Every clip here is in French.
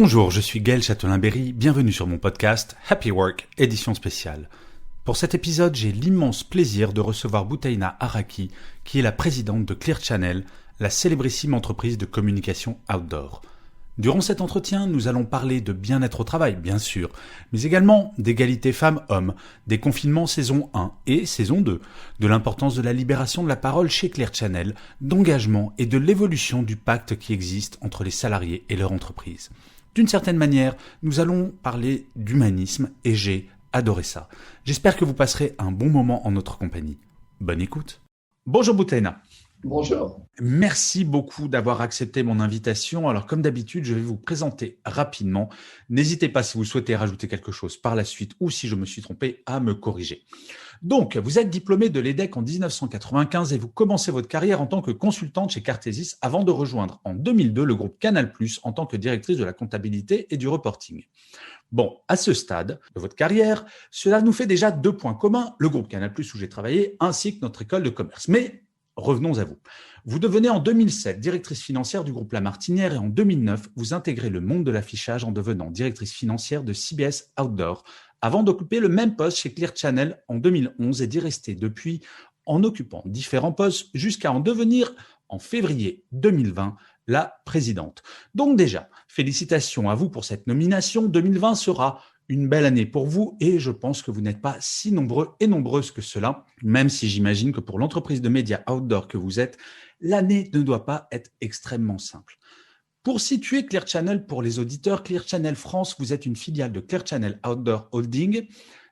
Bonjour, je suis Gaël Châtelain-Berry, bienvenue sur mon podcast Happy Work, édition spéciale. Pour cet épisode, j'ai l'immense plaisir de recevoir Boutaina Araki, qui est la présidente de Clear Channel, la célébrissime entreprise de communication outdoor. Durant cet entretien, nous allons parler de bien-être au travail, bien sûr, mais également d'égalité femmes-hommes, des confinements saison 1 et saison 2, de l'importance de la libération de la parole chez Clear Channel, d'engagement et de l'évolution du pacte qui existe entre les salariés et leur entreprise. D'une certaine manière, nous allons parler d'humanisme et j'ai adoré ça. J'espère que vous passerez un bon moment en notre compagnie. Bonne écoute. Bonjour Boutaina. Bonjour. Merci beaucoup d'avoir accepté mon invitation. Alors, comme d'habitude, je vais vous présenter rapidement. N'hésitez pas si vous souhaitez rajouter quelque chose par la suite ou si je me suis trompé à me corriger. Donc, vous êtes diplômée de l'EDEC en 1995 et vous commencez votre carrière en tant que consultante chez Cartesis avant de rejoindre en 2002 le groupe Canal+ en tant que directrice de la comptabilité et du reporting. Bon, à ce stade de votre carrière, cela nous fait déjà 2 points communs, le groupe Canal+ où j'ai travaillé ainsi que notre école de commerce. Mais revenons à vous. Vous devenez en 2007 directrice financière du groupe La Martinière et en 2009, vous intégrez le monde de l'affichage en devenant directrice financière de CBS Outdoor avant d'occuper le même poste chez Clear Channel en 2011 et d'y rester depuis en occupant différents postes jusqu'à en devenir en février 2020 la présidente. Donc déjà, félicitations à vous pour cette nomination. 2020 sera une belle année pour vous et je pense que vous n'êtes pas si nombreux et nombreuses que cela, même si j'imagine que pour l'entreprise de médias outdoor que vous êtes, l'année ne doit pas être extrêmement simple. Pour situer Clear Channel pour les auditeurs, Clear Channel France, vous êtes une filiale de Clear Channel Outdoor Holding,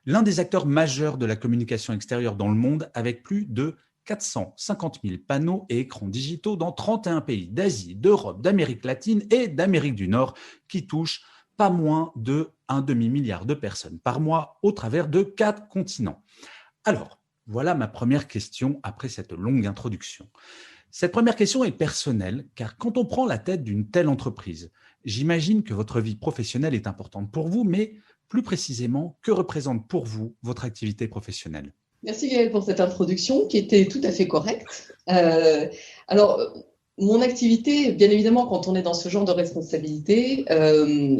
l'un des acteurs majeurs de la communication extérieure dans le monde avec plus de 450 000 panneaux et écrans digitaux dans 31 pays d'Asie, d'Europe, d'Amérique latine et d'Amérique du Nord qui touchent pas moins de 1,5 milliard de personnes par mois au travers de 4 continents. Alors, voilà ma première question après cette longue introduction. Cette première question est personnelle, car quand on prend la tête d'une telle entreprise, j'imagine que votre vie professionnelle est importante pour vous, mais plus précisément, que représente pour vous votre activité professionnelle ? Merci Gaël pour cette introduction qui était tout à fait correcte. Mon activité, bien évidemment, quand on est dans ce genre de responsabilité,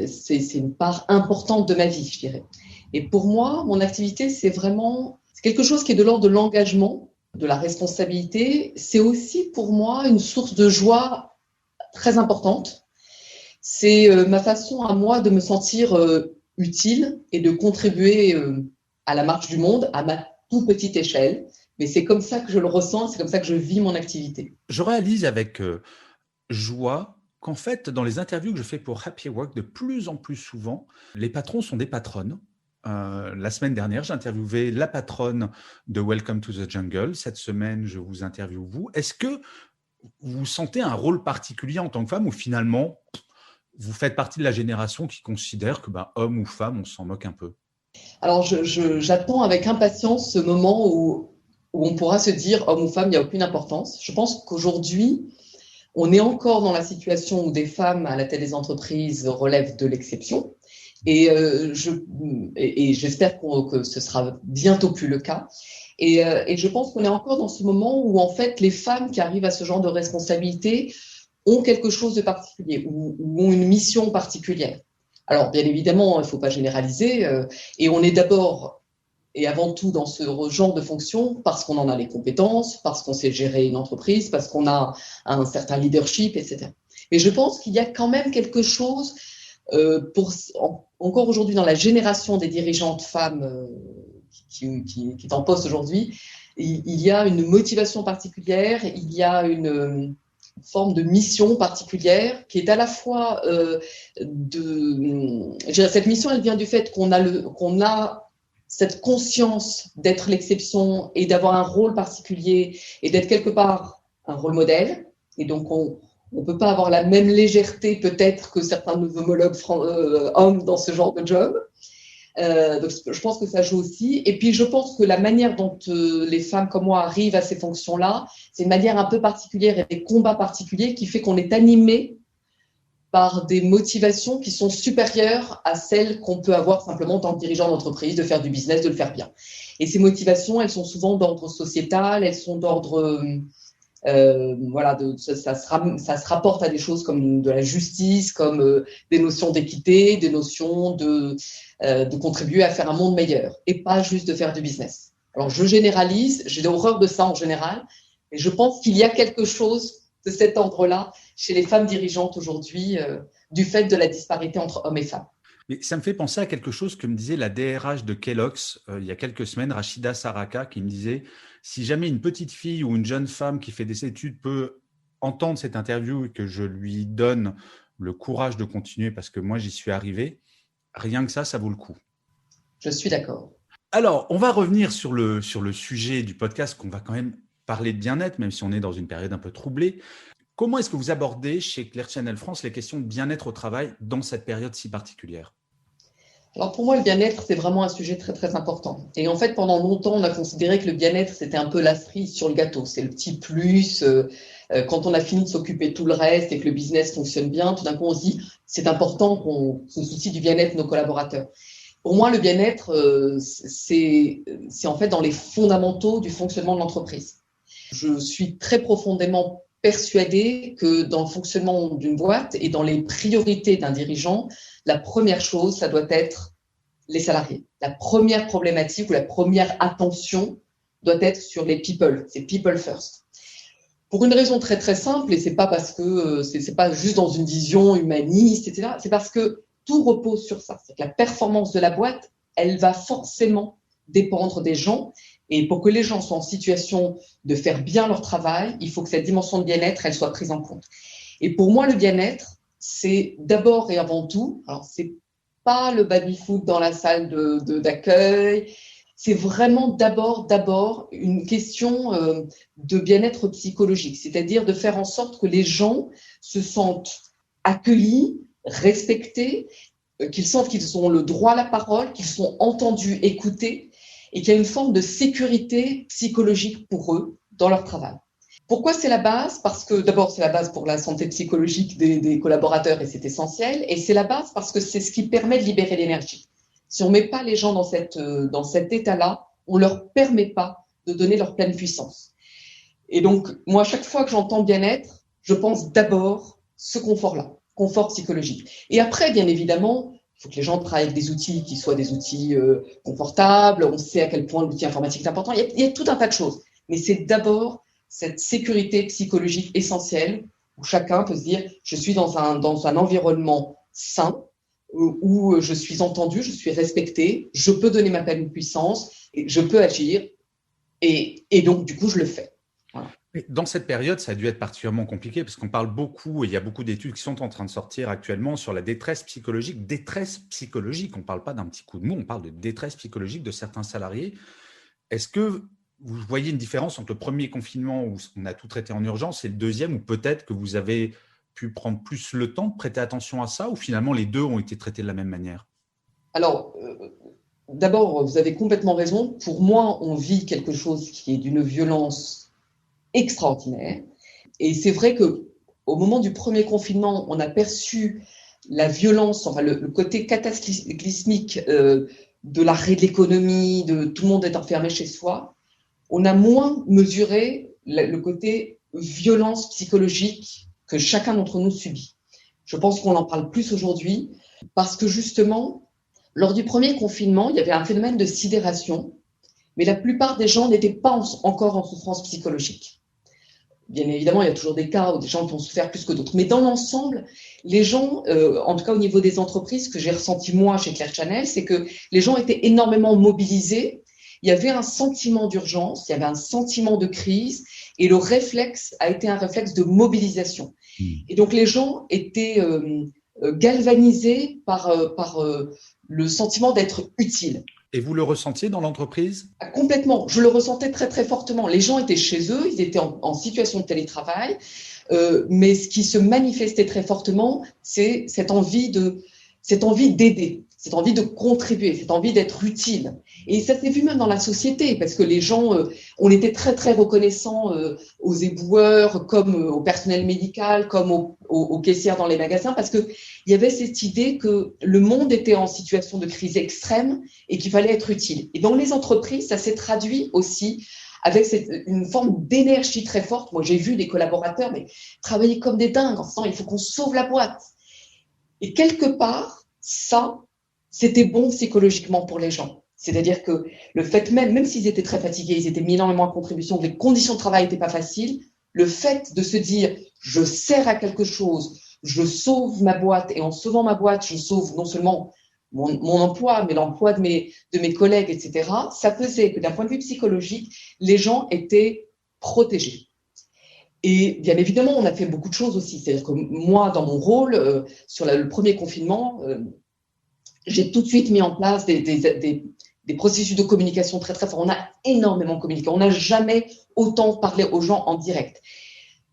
c'est une part importante de ma vie, je dirais. Et pour moi, mon activité, c'est quelque chose qui est de l'ordre de l'engagement, de la responsabilité. C'est aussi pour moi une source de joie très importante. C'est ma façon à moi de me sentir utile et de contribuer à la marche du monde à ma toute petite échelle. Mais c'est comme ça que je le ressens, c'est comme ça que je vis mon activité. Je réalise avec joie qu'en fait, dans les interviews que je fais pour Happy Work, de plus en plus souvent, les patrons sont des patronnes. La semaine dernière, j'ai interviewé la patronne de Welcome to the Jungle. Cette semaine, je vous interviewe vous. Est-ce que vous sentez un rôle particulier en tant que femme ou finalement, vous faites partie de la génération qui considère que homme ou femme, on s'en moque un peu ? Alors, j'attends avec impatience ce moment où on pourra se dire homme ou femme, il n'y a aucune importance. Je pense qu'aujourd'hui, on est encore dans la situation où des femmes à la tête des entreprises relèvent de l'exception. Et j'espère que ce sera bientôt plus le cas. Et je pense qu'on est encore dans ce moment où, en fait, les femmes qui arrivent à ce genre de responsabilité ont quelque chose de particulier ou ont une mission particulière. Alors, bien évidemment, il ne faut pas généraliser. Et on est d'abord et avant tout dans ce genre de fonction parce qu'on en a les compétences, parce qu'on sait gérer une entreprise, parce qu'on a un certain leadership, etc. Mais je pense qu'il y a quand même quelque chose encore aujourd'hui dans la génération des dirigeantes femmes qui est en poste aujourd'hui, il y a une motivation particulière, il y a une forme de mission particulière qui est à la fois cette mission, elle vient du fait qu'on a cette conscience d'être l'exception et d'avoir un rôle particulier et d'être quelque part un rôle modèle. Et donc, on ne peut pas avoir la même légèreté peut-être que certains de nos homologues hommes dans ce genre de job. Donc, je pense que ça joue aussi. Et puis, je pense que la manière dont les femmes comme moi arrivent à ces fonctions-là, c'est une manière un peu particulière et des combats particuliers qui fait qu'on est animé par des motivations qui sont supérieures à celles qu'on peut avoir simplement en tant que dirigeant d'entreprise, de faire du business, de le faire bien. Et ces motivations, elles sont souvent d'ordre sociétal, elles sont d'ordre Voilà, ça se rapporte à des choses comme de la justice, comme des notions d'équité, des notions de contribuer à faire un monde meilleur et pas juste de faire du business. Alors, je généralise, j'ai horreur de ça en général, et je pense qu'il y a quelque chose de cet ordre-là chez les femmes dirigeantes aujourd'hui, du fait de la disparité entre hommes et femmes. Mais ça me fait penser à quelque chose que me disait la DRH de Kellogg's il y a quelques semaines, Rachida Saraka, qui me disait si jamais une petite fille ou une jeune femme qui fait des études peut entendre cette interview et que je lui donne le courage de continuer parce que moi j'y suis arrivé, rien que ça vaut le coup. Je suis d'accord. Alors, on va revenir sur le sujet du podcast, qu'on va quand même parler de bien-être, même si on est dans une période un peu troublée. Comment est-ce que vous abordez chez Clear Channel France les questions de bien-être au travail dans cette période si particulière ? Alors pour moi, le bien-être, c'est vraiment un sujet très très important. Et en fait, pendant longtemps, on a considéré que le bien-être, c'était un peu la cerise sur le gâteau. C'est le petit plus. Quand on a fini de s'occuper de tout le reste et que le business fonctionne bien, tout d'un coup, on se dit, c'est important qu'on se soucie du bien-être de nos collaborateurs. Pour moi, le bien-être, c'est en fait dans les fondamentaux du fonctionnement de l'entreprise. Je suis très profondément persuadée que dans le fonctionnement d'une boîte et dans les priorités d'un dirigeant, la première chose, ça doit être les salariés. La première problématique ou la première attention doit être sur les people. C'est people first. Pour une raison très très simple, et c'est pas parce que c'est pas juste dans une vision humaniste, etc. C'est parce que tout repose sur ça. C'est que la performance de la boîte, elle va forcément dépendre des gens. Et pour que les gens soient en situation de faire bien leur travail, il faut que cette dimension de bien-être, elle soit prise en compte. Et pour moi, le bien-être, c'est d'abord et avant tout, alors c'est pas le baby-foot dans la salle d'accueil, c'est vraiment d'abord une question de bien-être psychologique, c'est-à-dire de faire en sorte que les gens se sentent accueillis, respectés, qu'ils sentent qu'ils ont le droit à la parole, qu'ils sont entendus, écoutés, et qu'il y a une forme de sécurité psychologique pour eux dans leur travail. Pourquoi c'est la base ? Parce que d'abord, c'est la base pour la santé psychologique des collaborateurs et c'est essentiel. Et c'est la base parce que c'est ce qui permet de libérer l'énergie. Si on ne met pas les gens dans cet état-là, on ne leur permet pas de donner leur pleine puissance. Et donc, moi, chaque fois que j'entends bien-être, je pense d'abord ce confort-là, confort psychologique. Et après, bien évidemment, il faut que les gens travaillent avec des outils qui soient des outils confortables. On sait à quel point l'outil informatique est important. Il y a tout un tas de choses. Mais c'est d'abord cette sécurité psychologique essentielle où chacun peut se dire je suis dans un environnement sain où je suis entendu, je suis respecté, je peux donner ma pleine puissance, et je peux agir et donc du coup je le fais. Voilà. Dans cette période, ça a dû être particulièrement compliqué parce qu'on parle beaucoup, et il y a beaucoup d'études qui sont en train de sortir actuellement sur la détresse psychologique. Détresse psychologique, on ne parle pas d'un petit coup de mou, on parle de détresse psychologique de certains salariés. Est-ce que vous voyez une différence entre le premier confinement où on a tout traité en urgence et le deuxième où peut-être que vous avez pu prendre plus le temps de prêter attention à ça ou finalement les deux ont été traités de la même manière ? Alors, d'abord, vous avez complètement raison. Pour moi, on vit quelque chose qui est d'une violence extraordinaire. Et c'est vrai qu'au moment du premier confinement, on a perçu la violence, enfin le côté cataclysmique de l'arrêt de l'économie, de tout le monde est enfermé chez soi. On a moins mesuré le côté violence psychologique que chacun d'entre nous subit. Je pense qu'on en parle plus aujourd'hui parce que justement, lors du premier confinement, il y avait un phénomène de sidération, mais la plupart des gens n'étaient pas encore en souffrance psychologique. Bien évidemment, il y a toujours des cas où des gens vont souffrir plus que d'autres. Mais dans l'ensemble, les gens, en tout cas au niveau des entreprises, ce que j'ai ressenti moi chez Clear Channel, c'est que les gens étaient énormément mobilisés. Il y avait un sentiment d'urgence, il y avait un sentiment de crise, et le réflexe a été un réflexe de mobilisation. Et donc les gens étaient galvanisés par le sentiment d'être utiles. Et vous le ressentiez dans l'entreprise ? Complètement. Je le ressentais très, très fortement. Les gens étaient chez eux, ils étaient en situation de télétravail, mais ce qui se manifestait très fortement, c'est cette envie d'aider, cette envie de contribuer, cette envie d'être utile. Et ça s'est vu même dans la société, parce que les gens, on était très, très reconnaissants aux éboueurs, comme au personnel médical, comme aux caissières dans les magasins, parce qu'il y avait cette idée que le monde était en situation de crise extrême et qu'il fallait être utile. Et dans les entreprises, ça s'est traduit aussi avec une forme d'énergie très forte. Moi, j'ai vu des collaborateurs travailler comme des dingues en se disant il faut qu'on sauve la boîte. Et quelque part, ça, c'était bon psychologiquement pour les gens. C'est-à-dire que le fait même s'ils étaient très fatigués, ils étaient mis énormément en contribution, les conditions de travail n'étaient pas faciles, le fait de se dire je sers à quelque chose, je sauve ma boîte, et en sauvant ma boîte, je sauve non seulement mon emploi, mais l'emploi de mes collègues, etc., ça faisait que d'un point de vue psychologique, les gens étaient protégés. Et bien évidemment, on a fait beaucoup de choses aussi. C'est-à-dire que moi, dans mon rôle, sur le premier confinement, j'ai tout de suite mis en place des processus de communication très, très forts. On a énormément communiqué. On n'a jamais autant parlé aux gens en direct.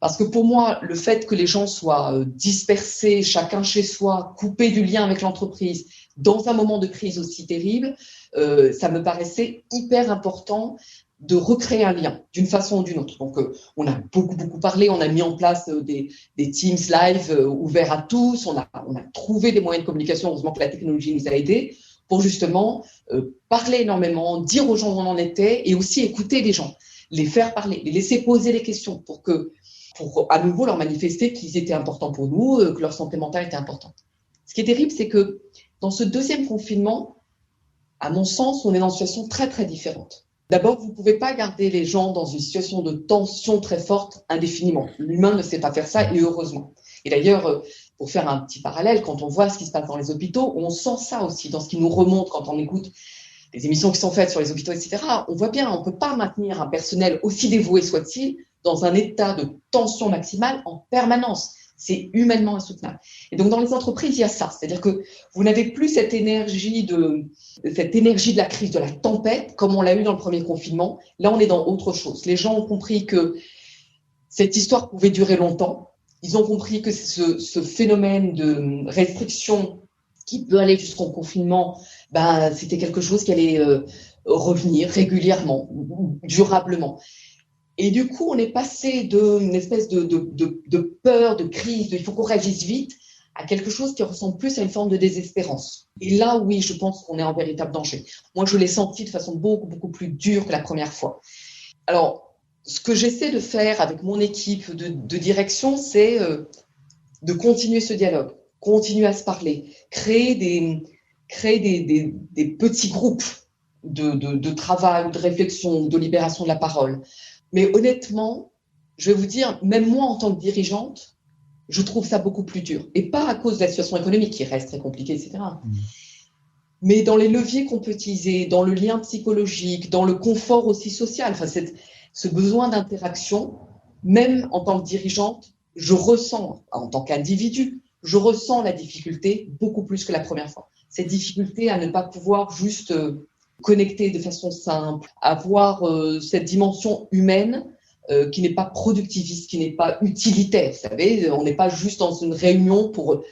Parce que pour moi, le fait que les gens soient dispersés, chacun chez soi, coupés du lien avec l'entreprise, dans un moment de crise aussi terrible, ça me paraissait hyper important de recréer un lien d'une façon ou d'une autre. Donc, on a beaucoup parlé, on a mis en place des Teams live ouverts à tous, on a trouvé des moyens de communication, heureusement que la technologie nous a aidés, pour justement parler énormément, dire aux gens où on en était, et aussi écouter les gens, les faire parler, les laisser poser les questions pour à nouveau leur manifester qu'ils étaient importants pour nous, que leur santé mentale était importante. Ce qui est terrible, c'est que dans ce deuxième confinement, à mon sens, on est dans une situation très, très différente. D'abord, vous ne pouvez pas garder les gens dans une situation de tension très forte indéfiniment. L'humain ne sait pas faire ça, et heureusement. Et d'ailleurs, pour faire un petit parallèle, quand on voit ce qui se passe dans les hôpitaux, on sent ça aussi dans ce qui nous remonte quand on écoute les émissions qui sont faites sur les hôpitaux, etc. On voit bien, on ne peut pas maintenir un personnel aussi dévoué soit-il dans un état de tension maximale en permanence. C'est humainement insoutenable. Et donc, dans les entreprises, il y a ça. C'est-à-dire que vous n'avez plus cette énergie de la crise, de la tempête, comme on l'a eu dans le premier confinement. Là, on est dans autre chose. Les gens ont compris que cette histoire pouvait durer longtemps. Ils ont compris que ce phénomène de restriction qui peut aller jusqu'au confinement, c'était quelque chose qui allait revenir régulièrement, durablement. Et du coup, on est passé d'une espèce de peur, de crise, il faut qu'on réagisse vite, à quelque chose qui ressemble plus à une forme de désespérance. Et là, oui, je pense qu'on est en véritable danger. Moi, je l'ai senti de façon beaucoup plus dure que la première fois. Alors, ce que j'essaie de faire avec mon équipe de direction, c'est de continuer ce dialogue, continuer à se parler, créer des petits groupes de travail, de réflexion, de libération de la parole. Mais honnêtement, je vais vous dire, même moi en tant que dirigeante, je trouve ça beaucoup plus dur. Et pas à cause de la situation économique qui reste très compliquée, etc. Mais dans les leviers qu'on peut utiliser, dans le lien psychologique, dans le confort aussi social, enfin, ce besoin d'interaction, même en tant que dirigeante, je ressens, en tant qu'individu, je ressens la difficulté beaucoup plus que la première fois. Cette difficulté à ne pas pouvoir juste connecter de façon simple, avoir cette dimension humaine qui n'est pas productiviste, qui n'est pas utilitaire. Vous savez, on n'est pas juste dans une réunion pour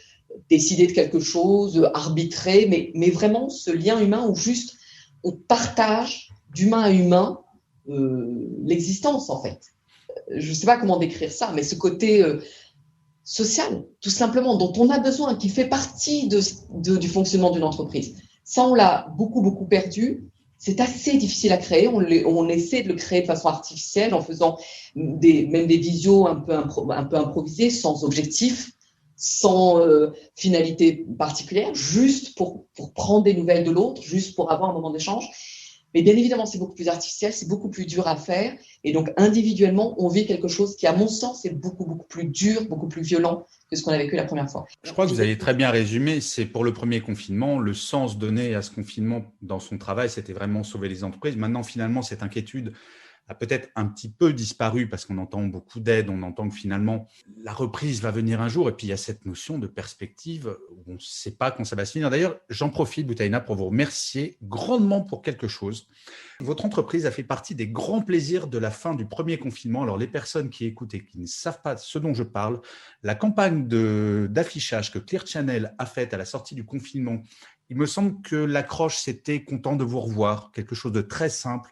décider de quelque chose, arbitrer, mais vraiment ce lien humain où juste on partage d'humain à humain l'existence en fait. Je ne sais pas comment décrire ça, mais ce côté social, tout simplement, dont on a besoin, qui fait partie du fonctionnement d'une entreprise. Ça, on l'a beaucoup perdu. C'est assez difficile à créer. On essaie de le créer de façon artificielle en faisant même des visios un peu improvisées, sans objectif, sans finalité particulière, juste pour prendre des nouvelles de l'autre, juste pour avoir un moment d'échange. Mais bien évidemment, c'est beaucoup plus artificiel, c'est beaucoup plus dur à faire. Et donc, individuellement, on vit quelque chose qui, à mon sens, est beaucoup plus dur, beaucoup plus violent que ce qu'on a vécu la première fois. Je crois que vous avez très bien résumé. C'est pour le premier confinement, le sens donné à ce confinement dans son travail, c'était vraiment sauver les entreprises. Maintenant, finalement, cette inquiétude a peut-être un petit peu disparu parce qu'on entend beaucoup d'aide, on entend que finalement la reprise va venir un jour et puis il y a cette notion de perspective où on ne sait pas quand ça va se finir. D'ailleurs, j'en profite, Boutaina, pour vous remercier grandement pour quelque chose. Votre entreprise a fait partie des grands plaisirs de la fin du premier confinement. Alors les personnes qui écoutent et qui ne savent pas ce dont je parle, la campagne d'affichage que Clear Channel a faite à la sortie du confinement, il me semble que l'accroche c'était « content de vous revoir », quelque chose de très simple.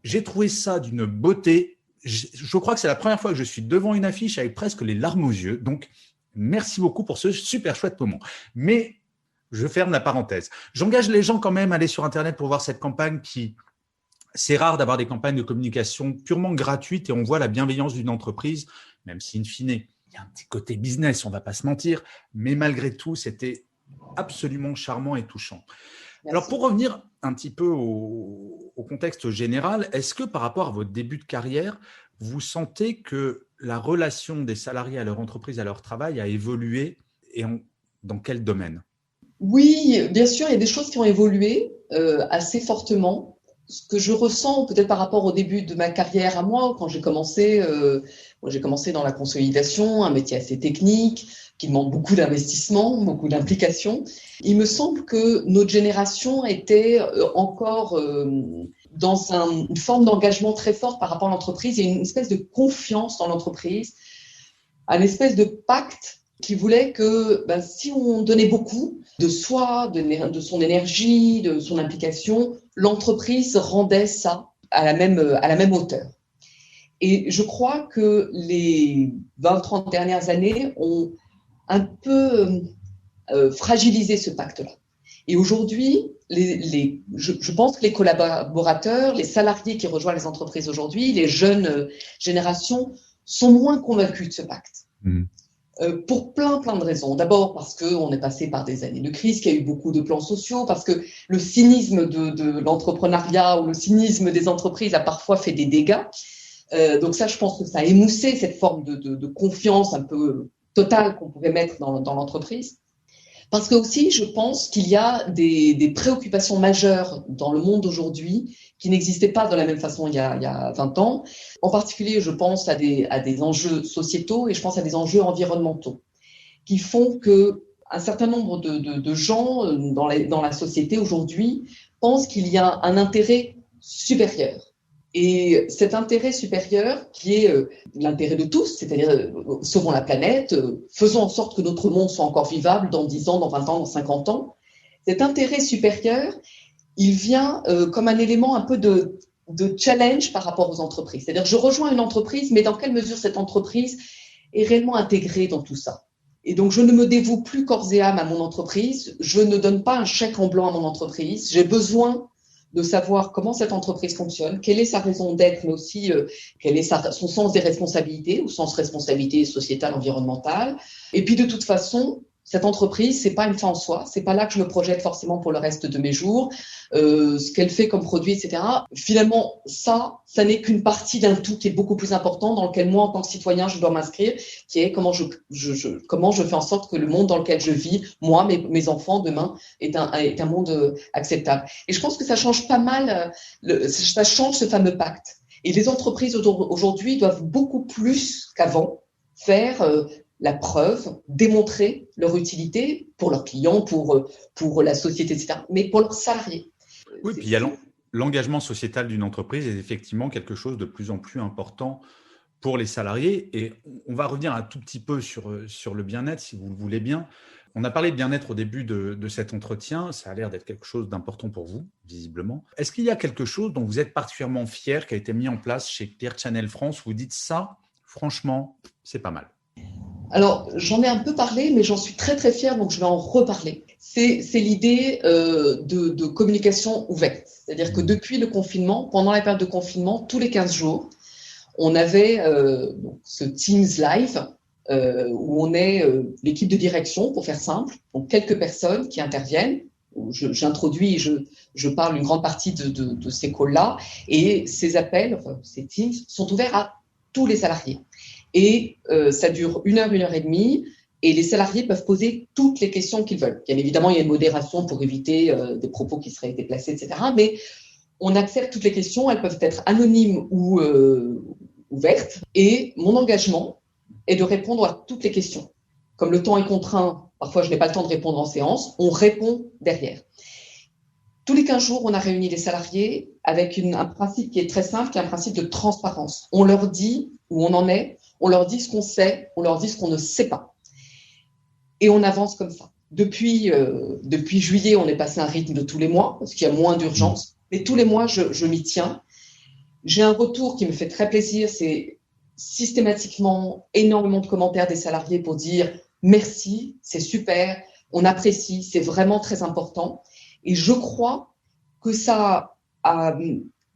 J'ai trouvé ça d'une beauté. Je crois que c'est la première fois que je suis devant une affiche avec presque les larmes aux yeux. Donc, merci beaucoup pour ce super chouette moment. Mais je ferme la parenthèse. J'engage les gens quand même à aller sur Internet pour voir cette campagne qui C'est rare d'avoir des campagnes de communication purement gratuites et on voit la bienveillance d'une entreprise, même si in fine, il y a un petit côté business, on ne va pas se mentir, mais malgré tout, c'était absolument charmant et touchant. Merci. Alors, pour revenir un petit peu au contexte général, est-ce que par rapport à votre début de carrière, vous sentez que la relation des salariés à leur entreprise, à leur travail a évolué et dans quel domaine? Oui, bien sûr, il y a des choses qui ont évolué assez fortement. Ce que je ressens peut-être par rapport au début de ma carrière à moi, quand j'ai commencé dans la consolidation, un métier assez technique, qui demande beaucoup d'investissement, beaucoup d'implication. Il me semble que notre génération était encore dans une forme d'engagement très fort par rapport à l'entreprise et une espèce de confiance dans l'entreprise, une espèce de pacte qui voulait que si on donnait beaucoup de soi, de son énergie, de son implication, l'entreprise rendait ça à la même hauteur. Et je crois que les 20-30 dernières années ont un peu fragilisé ce pacte-là. Et aujourd'hui, je pense que les collaborateurs, les salariés qui rejoignent les entreprises aujourd'hui, les jeunes générations sont moins convaincus de ce pacte. Pour plein de raisons. D'abord parce qu'on est passé par des années de crise, qu'il y a eu beaucoup de plans sociaux, parce que le cynisme de l'entrepreneuriat ou le cynisme des entreprises a parfois fait des dégâts. Donc ça, je pense que ça a émoussé cette forme de confiance un peu totale qu'on pouvait mettre dans l'entreprise. Parce que aussi, je pense qu'il y a des préoccupations majeures dans le monde aujourd'hui qui n'existaient pas de la même façon il y a 20 ans. En particulier, je pense à des enjeux sociétaux et je pense à des enjeux environnementaux qui font que un certain nombre de gens dans la société aujourd'hui pensent qu'il y a un intérêt supérieur. Et cet intérêt supérieur, qui est l'intérêt de tous, c'est-à-dire sauvons la planète, faisons en sorte que notre monde soit encore vivable dans 10 ans, dans 20 ans, dans 50 ans, cet intérêt supérieur, il vient comme un élément un peu de challenge par rapport aux entreprises. C'est-à-dire, je rejoins une entreprise, mais dans quelle mesure cette entreprise est réellement intégrée dans tout ça? Et donc, je ne me dévoue plus corps et âme à mon entreprise, je ne donne pas un chèque en blanc à mon entreprise, j'ai besoin de savoir comment cette entreprise fonctionne, quelle est sa raison d'être, mais aussi quel est son sens des responsabilités, ou sens responsabilité sociétale, environnementale. Et puis de toute façon, cette entreprise, c'est pas une fin en soi, c'est pas là que je me projette forcément pour le reste de mes jours, ce qu'elle fait comme produit, etc. Finalement, ça n'est qu'une partie d'un tout qui est beaucoup plus important, dans lequel moi, en tant que citoyen, je dois m'inscrire, qui est comment je fais en sorte que le monde dans lequel je vis, moi, mes enfants, demain, est un monde acceptable. Et je pense que ça change pas mal, ça change ce fameux pacte. Et les entreprises aujourd'hui doivent beaucoup plus qu'avant faire la preuve, démontrer leur utilité pour leurs clients, pour la société, etc., mais pour leurs salariés. Oui, puis il y a l'engagement sociétal d'une entreprise est effectivement quelque chose de plus en plus important pour les salariés. Et on va revenir un tout petit peu sur le bien-être, si vous le voulez bien. On a parlé de bien-être au début de cet entretien. Ça a l'air d'être quelque chose d'important pour vous, visiblement. Est-ce qu'il y a quelque chose dont vous êtes particulièrement fier qui a été mis en place chez Clear Channel France? Vous dites ça, franchement, c'est pas mal. Alors, j'en ai un peu parlé, mais j'en suis très très fière, donc je vais en reparler. C'est l'idée de communication ouverte. C'est-à-dire que depuis le confinement, pendant la période de confinement, tous les 15 jours, on avait donc ce Teams Live où on est l'équipe de direction, pour faire simple, donc quelques personnes qui interviennent. J'introduis, je parle une grande partie de ces calls-là, et ces appels, enfin, ces Teams, sont ouverts à tous les salariés. Et ça dure 1 heure, 1 heure et demie, et les salariés peuvent poser toutes les questions qu'ils veulent. Bien évidemment, il y a une modération pour éviter des propos qui seraient déplacés, etc. Mais on accepte toutes les questions, elles peuvent être anonymes ou ouvertes. Et mon engagement est de répondre à toutes les questions. Comme le temps est contraint, parfois je n'ai pas le temps de répondre en séance, on répond derrière. Tous les 15 jours, on a réuni les salariés avec un principe qui est très simple, qui est un principe de transparence. On leur dit où on en est, on leur dit ce qu'on sait, on leur dit ce qu'on ne sait pas. Et on avance comme ça. Depuis juillet, on est passé à un rythme de tous les mois, parce qu'il y a moins d'urgence. Mais tous les mois, je m'y tiens. J'ai un retour qui me fait très plaisir, c'est systématiquement énormément de commentaires des salariés pour dire merci, c'est super, on apprécie, c'est vraiment très important. Et je crois que ça a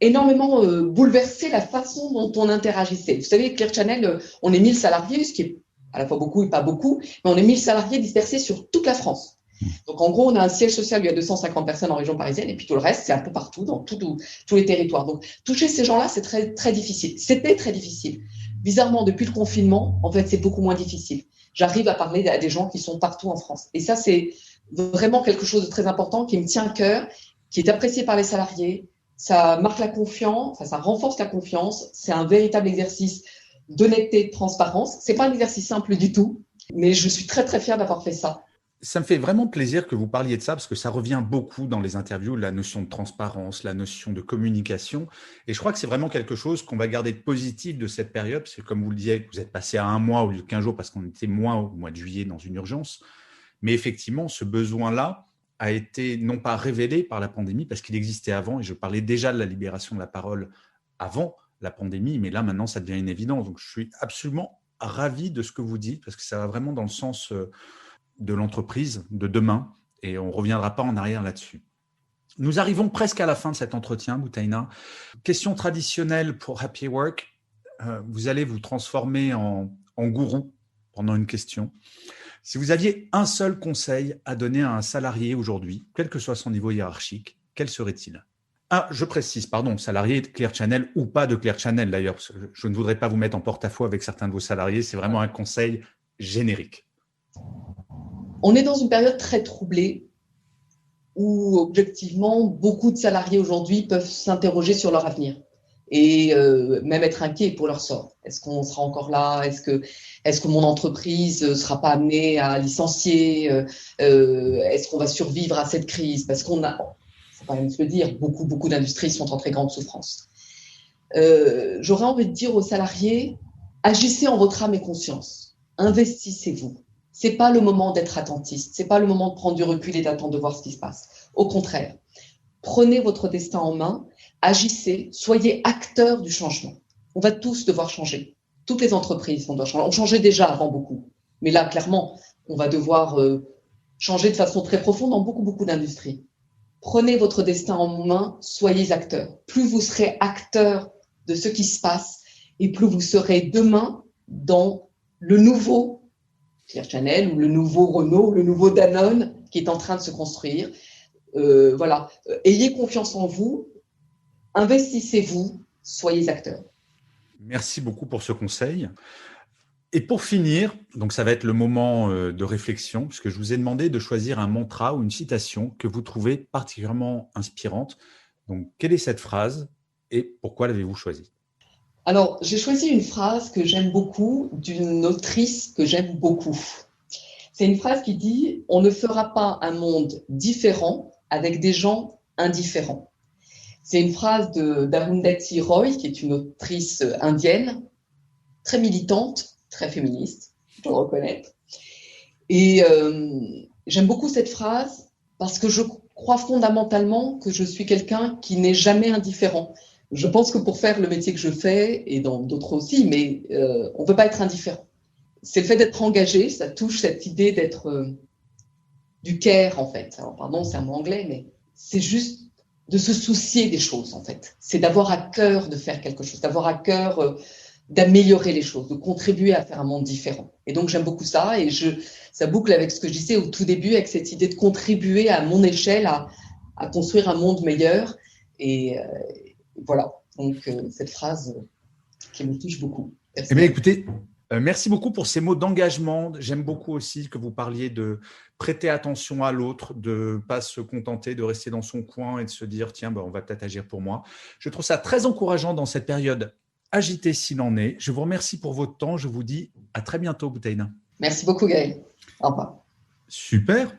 énormément bouleversé la façon dont on interagissait. Vous savez, Clear Channel, on est 1000 salariés, ce qui est à la fois beaucoup et pas beaucoup, mais on est 1000 salariés dispersés sur toute la France. Donc, en gros, on a un siège social où il y a 250 personnes en région parisienne, et puis tout le reste, c'est un peu partout, dans tous les territoires. Donc, toucher ces gens-là, c'est très, très difficile. C'était très difficile. Bizarrement, depuis le confinement, en fait, c'est beaucoup moins difficile. J'arrive à parler à des gens qui sont partout en France. Et ça, c'est vraiment quelque chose de très important qui me tient à cœur, qui est apprécié par les salariés. Ça marque la confiance, ça renforce la confiance. C'est un véritable exercice d'honnêteté, de transparence. C'est pas un exercice simple du tout, mais je suis très, très fière d'avoir fait ça. Ça me fait vraiment plaisir que vous parliez de ça parce que ça revient beaucoup dans les interviews, la notion de transparence, la notion de communication. Et je crois que c'est vraiment quelque chose qu'on va garder de positif de cette période. Parce que comme vous le disiez, vous êtes passé à 1 mois au lieu de 15 jours parce qu'on était moins au mois de juillet dans une urgence. Mais effectivement, ce besoin-là a été non pas révélé par la pandémie parce qu'il existait avant. Et je parlais déjà de la libération de la parole avant la pandémie. Mais là, maintenant, ça devient une évidence. Donc, je suis absolument ravi de ce que vous dites parce que ça va vraiment dans le sens de l'entreprise de demain et on ne reviendra pas en arrière là-dessus. Nous arrivons presque à la fin de cet entretien, Boutaina. Question traditionnelle pour Happy Work. Vous allez vous transformer en gourou pendant une question. Si vous aviez un seul conseil à donner à un salarié aujourd'hui, quel que soit son niveau hiérarchique, quel serait-il ? Ah, je précise, pardon, salarié de Clear Channel ou pas de Clear Channel d'ailleurs. Je ne voudrais pas vous mettre en porte-à-faux avec certains de vos salariés. C'est vraiment un conseil générique. On est dans une période très troublée où, objectivement, beaucoup de salariés aujourd'hui peuvent s'interroger sur leur avenir et même être inquiets pour leur sort. Est-ce qu'on sera encore là ? Est-ce que mon entreprise ne sera pas amenée à licencier ? Est-ce qu'on va survivre à cette crise ? Parce qu'on a, il faut quand même se le dire, beaucoup d'industries sont en très grande souffrance. J'aurais envie de dire aux salariés, agissez en votre âme et conscience. Investissez-vous. C'est pas le moment d'être attentiste, c'est pas le moment de prendre du recul et d'attendre de voir ce qui se passe. Au contraire, prenez votre destin en main, agissez, soyez acteurs du changement. On va tous devoir changer. Toutes les entreprises vont devoir changer. On changeait déjà avant beaucoup, mais là, clairement, on va devoir changer de façon très profonde dans beaucoup d'industries. Prenez votre destin en main, soyez acteurs. Plus vous serez acteurs de ce qui se passe, et plus vous serez demain dans le nouveau Clear Channel ou le nouveau Renault, le nouveau Danone qui est en train de se construire. Voilà. Ayez confiance en vous, investissez-vous, soyez acteurs. Merci beaucoup pour ce conseil. Et pour finir, donc ça va être le moment de réflexion, puisque je vous ai demandé de choisir un mantra ou une citation que vous trouvez particulièrement inspirante. Donc, quelle est cette phrase et pourquoi l'avez-vous choisie ? Alors, j'ai choisi une phrase que j'aime beaucoup d'une autrice que j'aime beaucoup. C'est une phrase qui dit « On ne fera pas un monde différent avec des gens indifférents ». C'est une phrase d'Arundhati Roy, qui est une autrice indienne, très militante, très féministe, je dois le reconnaître. Et j'aime beaucoup cette phrase parce que je crois fondamentalement que je suis quelqu'un qui n'est jamais indifférent. Je pense que pour faire le métier que je fais, et dans d'autres aussi, mais on ne peut pas être indifférent. C'est le fait d'être engagé, ça touche cette idée d'être du care, en fait. Alors, pardon, c'est un mot anglais, mais c'est juste de se soucier des choses, en fait. C'est d'avoir à cœur de faire quelque chose, d'avoir à cœur d'améliorer les choses, de contribuer à faire un monde différent. Et donc, j'aime beaucoup ça, et ça boucle avec ce que je disais au tout début, avec cette idée de contribuer à mon échelle à construire un monde meilleur. Et voilà, donc cette phrase qui me touche beaucoup. Eh bien, écoutez, merci beaucoup pour ces mots d'engagement. J'aime beaucoup aussi que vous parliez de prêter attention à l'autre, de ne pas se contenter de rester dans son coin et de se dire « Tiens, on va peut-être agir pour moi ». Je trouve ça très encourageant dans cette période agitée s'il en est. Je vous remercie pour votre temps. Je vous dis à très bientôt, Boutaina. Merci beaucoup, Gaël. Au revoir. Super.